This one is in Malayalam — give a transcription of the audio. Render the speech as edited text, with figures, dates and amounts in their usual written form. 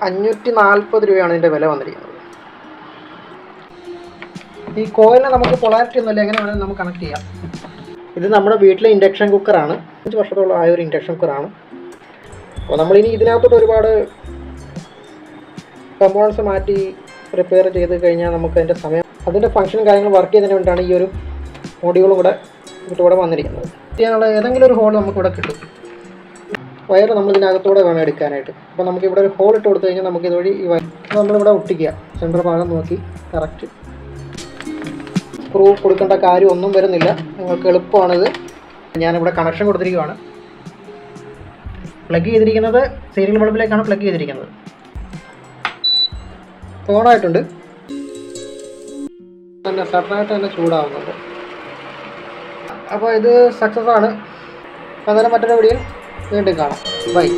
540 രൂപയാണ് ഇതിൻ്റെ വില വന്നിരിക്കുന്നത്. ഈ കോയിലിനെ നമുക്ക് പൊളാരിറ്റി ഒന്നുമില്ല, എങ്ങനെ വേണമെങ്കിലും നമുക്ക് കണക്ട് ചെയ്യാം. ഇത് നമ്മുടെ വീട്ടിലെ ഇൻഡക്ഷൻ കുക്കറാണ്. 5 വർഷത്തോളം ആയ ഒരു ഇൻഡക്ഷൻ കുക്കറാണ്. അപ്പോൾ നമ്മളിനി ഇതിനകത്തോട്ട് ഒരുപാട് കമ്പോണൻസ് മാറ്റി റിപ്പയർ ചെയ്ത് കഴിഞ്ഞാൽ നമുക്ക് അതിൻ്റെ സമയം, അതിൻ്റെ ഫംഗ്ഷനും കാര്യങ്ങളും വർക്ക് ചെയ്യുന്നതിന് വേണ്ടിയിട്ടാണ് ഈ ഒരു മോഡ്യൂളും കൂടെ ഇവിടെ വന്നിരിക്കുന്നത്. ചെയ്യാനുള്ള ഏതെങ്കിലും ഒരു ഹോൾ നമുക്കിവിടെ കിട്ടും. വയർ നമ്മൾ ഇതിനകത്തൂടെ വേണം എടുക്കാനായിട്ട്. അപ്പോൾ നമുക്കിവിടെ ഒരു ഹോൾ ഇട്ട് കൊടുത്തു കഴിഞ്ഞാൽ നമുക്ക് ഇതുവഴി ഈ വയർ നമ്മളിവിടെ ഒട്ടിക്കുക. സെൻറ്റർ ഭാഗം നോക്കി കറക്റ്റ് സ്ക്രൂ കൊടുക്കേണ്ട കാര്യം ഒന്നും വരുന്നില്ല. നിങ്ങൾക്ക് എളുപ്പമാണിത്. ഞാനിവിടെ കണക്ഷൻ കൊടുത്തിരിക്കുകയാണ്. പ്ലഗ് ചെയ്തിരിക്കുന്നത് സീരിയൽ ബൾബിലേക്കാണ് പ്ലഗ് ചെയ്തിരിക്കുന്നത്. ഓണായിട്ടുണ്ട്. തന്നെ സഡനായിട്ട് തന്നെ ചൂടാവുന്നുണ്ട്. അപ്പോൾ ഇത് സക്സസ് ആണ്. അന്നേരം മറ്റൊരു വീഡിയോയിൽ വീണ്ടും കാണാം. ബൈ.